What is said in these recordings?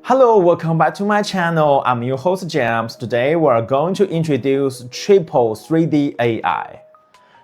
Hello, welcome back to my channel. I'm your host James. Today we're going to introduce Tripo 3D AI.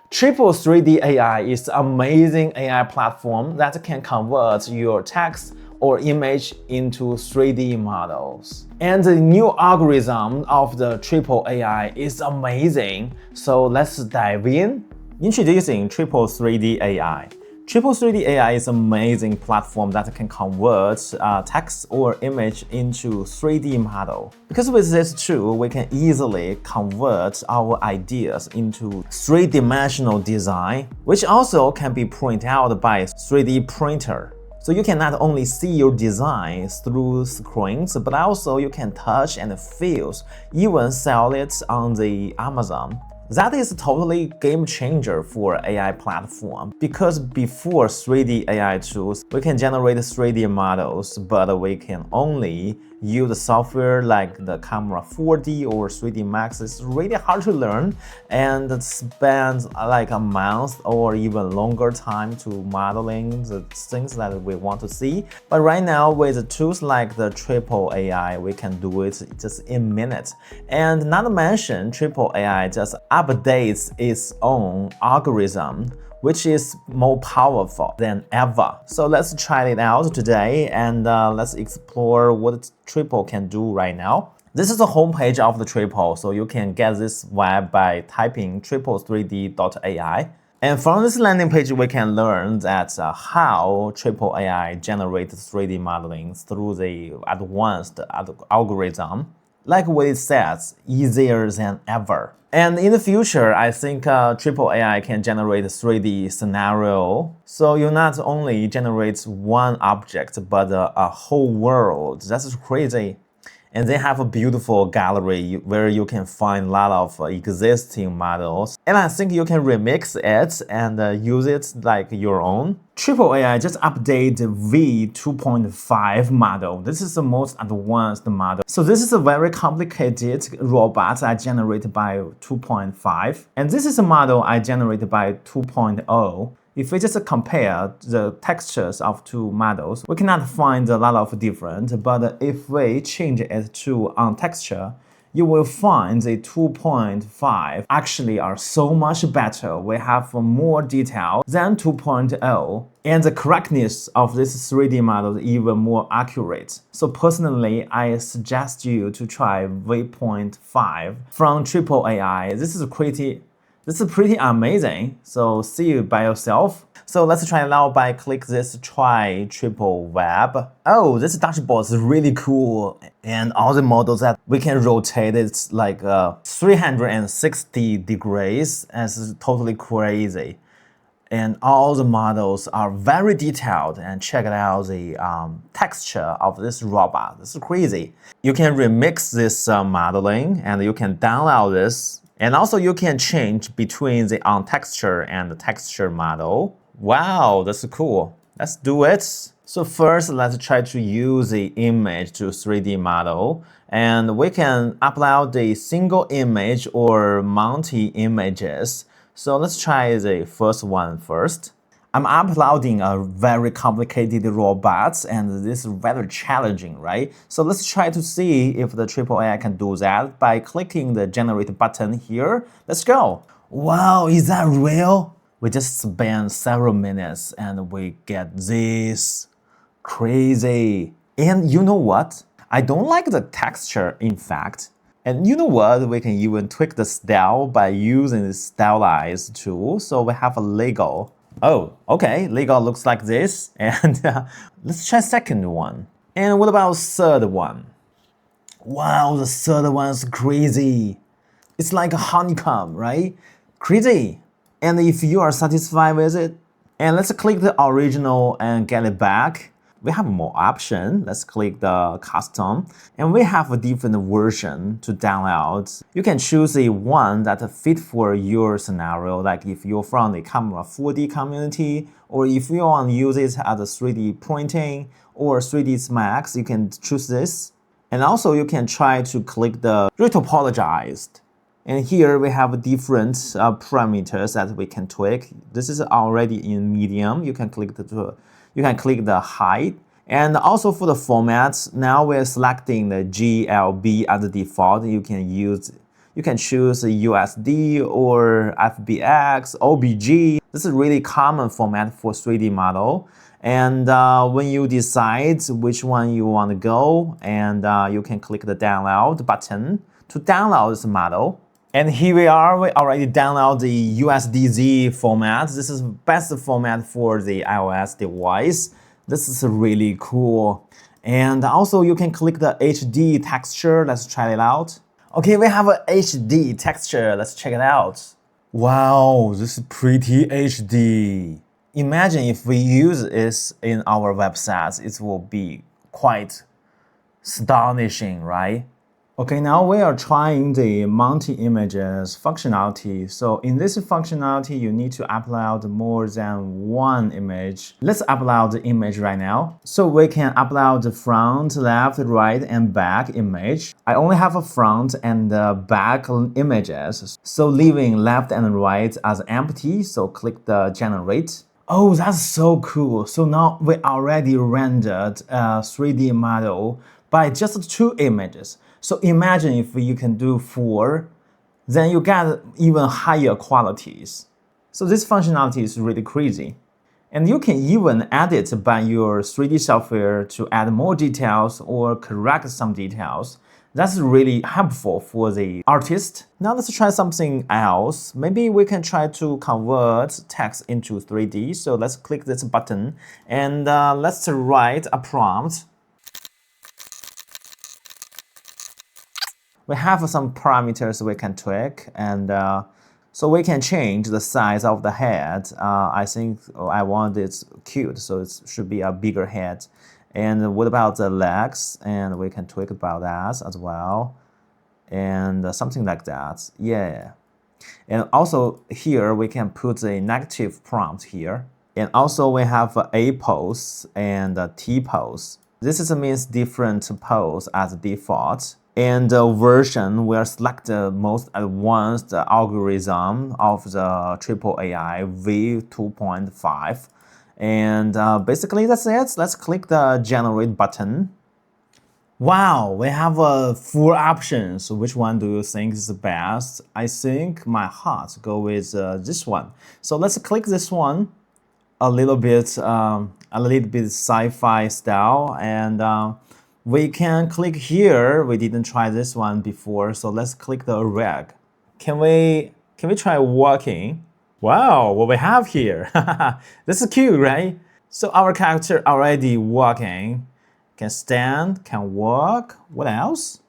Tripo 3D AI is an amazing AI platform that can convert your text or image into 3D models. And the new algorithm of the Tripo AI is amazing. So let's dive in. Introducing Tripo 3D AI. Tripo 3D AI is an amazing platform that can convert text or image into 3D model. Because with this tool, we can easily convert our ideas into three-dimensional design, which also can be printed out by 3D printer. So you can not only see your design through screens, but also you can touch and feel, even sell it on the Amazon. That is totally game changer for AI platform because before 3D AI tools, we can generate 3D models, but we can only use software like the Camera 4D or 3D Max. It's really hard to learn and spends like a month or even longer time to modeling the things that we want to see. But right now with tools like the Tripo AI, we can do it just in minutes. And not to mention, Tripo AI just updates its own algorithm, which is more powerful than ever. So let's try it out today and let's explore what Tripo can do right now. This is the homepage of the Tripo, so you can get this web by typing tripo3d.ai. And from this landing page, we can learn that how Tripo AI generates 3D modeling through the advanced algorithm. Like what it says, easier than ever. And in the future, I think Tripo AI can generate 3D scenario. So you not only generate one object, but a whole world. That's crazy. And they have a beautiful gallery where you can find a lot of existing models. And I think you can remix it and use it like your own. Tripo AI just update the V2.5 model. This is the most advanced model. So this is a very complicated robot I generated by 2.5. And this is a model I generated by 2.0. If we just compare the textures of two models, we cannot find a lot of difference, but if we change it to on texture, you will find the 2.5 actually are so much better. We have more detail than 2.0, and the correctness of this 3D model is even more accurate. So personally, I suggest you to try V.5 from Tripo AI. This is pretty amazing. So see you by yourself. So let's try it out by click this try Tripo web. Oh, this dashboard is really cool. And all the models that we can rotate, it's like 360 degrees. It's totally crazy. And all the models are very detailed, and check it out the texture of this robot. This is crazy. You can remix this modeling and you can download this. And also you can change between the on texture and the texture model. Wow, that's cool. Let's do it. So first, let's try to use the image to 3D model. And we can upload the single image or multi images. So let's try the first one first. I'm uploading a very complicated robot, and this is very challenging, right? So let's try to see if the Tripo AI can do that by clicking the generate button here. Let's go. Wow, is that real? We just spent several minutes and we get this crazy. And you know what? I don't like the texture, in fact. And you know what? We can even tweak the style by using the stylize tool. So we have a Lego. Oh, okay, Lego looks like this. And let's try second one. And what about third one? Wow, the third one's crazy. It's like a honeycomb, right? Crazy. And if you are satisfied with it, and let's click the original and get it back. We have more option. Let's click the custom, and we have a different version to download. You can choose the one that fit for your scenario, like if you're from the Camera 4D community, or if you want to use it as a 3D printing or 3D Max, you can choose this. And also you can try to click the retopologized. And here we have different parameters that we can tweak. This is already in medium. You can click the height, And also for the formats, now we're selecting the GLB as the default. You can choose USD or FBX, OBJ. This is really common format for 3D model. And when you decide which one you want to go, and you can click the download button to download this model. And here we are, we already download the USDZ format. This is the best format for the iOS device. This is really cool. And also you can click the HD texture. Let's try it out. Okay, we have a HD texture. Let's check it out. Wow, this is pretty HD. Imagine if we use this in our websites, it will be quite astonishing, right? Okay, now we are trying the multi-images functionality. So in this functionality, you need to upload more than one image. Let's upload the image right now. So we can upload the front, left, right, and back image. I only have a front and back images. So leaving left and right as empty. So click the generate. Oh, that's so cool. So now we already rendered a 3D model by just 2 images. So imagine if you can do 4, then you get even higher qualities. So this functionality is really crazy. And you can even edit by your 3D software to add more details or correct some details. That's really helpful for the artist. Now let's try something else. Maybe we can try to convert text into 3D. So let's click this button and let's write a prompt. We have some parameters we can tweak, and so we can change the size of the head. I think I want it cute, so it should be a bigger head. And what about the legs? And we can tweak about that as well, and something like that. Yeah. And also here we can put a negative prompt here. And also we have A pose and T pose. This means different pose as default. And the version will select the most advanced algorithm of the Tripo AI v2.5. And basically that's it. Let's click the generate button. Wow, we have 4 options. Which one do you think is the best? I think my heart go with this one. So let's click this one. A little bit sci-fi style, and we can click here. We didn't try this one before, so let's click the reg. Can we try walking? Wow, what we have here. This is cute, right? So our character already walking. Can stand, can walk. What else?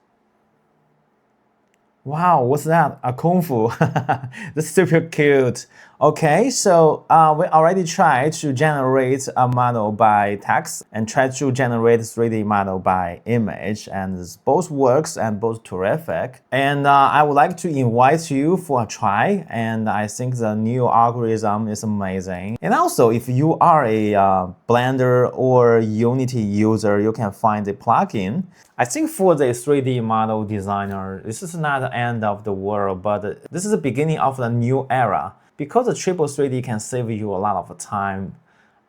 Wow, what's that? A kung fu. That's super cute. Okay, so we already tried to generate a model by text and tried to generate 3D model by image, and this both works and both terrific. And I would like to invite you for a try, and I think the new algorithm is amazing. And also, if you are a Blender or Unity user, you can find the plugin. I think for the 3D model designer, this is not the end of the world, but this is the beginning of the new era. Because the Tripo 3D can save you a lot of time,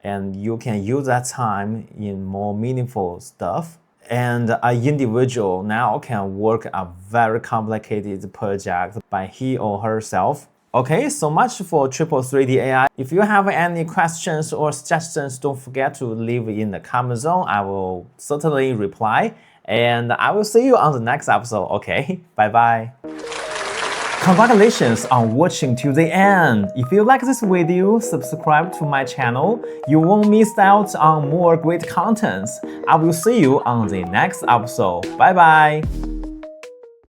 and you can use that time in more meaningful stuff. And an individual now can work a very complicated project by he or herself. Okay, so much for Tripo 3D AI. If you have any questions or suggestions, don't forget to leave in the comment zone. I will certainly reply. And I will see you on the next episode, okay? Bye-bye. Congratulations on watching to the end. If you like this video, subscribe to my channel. You won't miss out on more great contents. I will see you on the next episode. Bye-bye.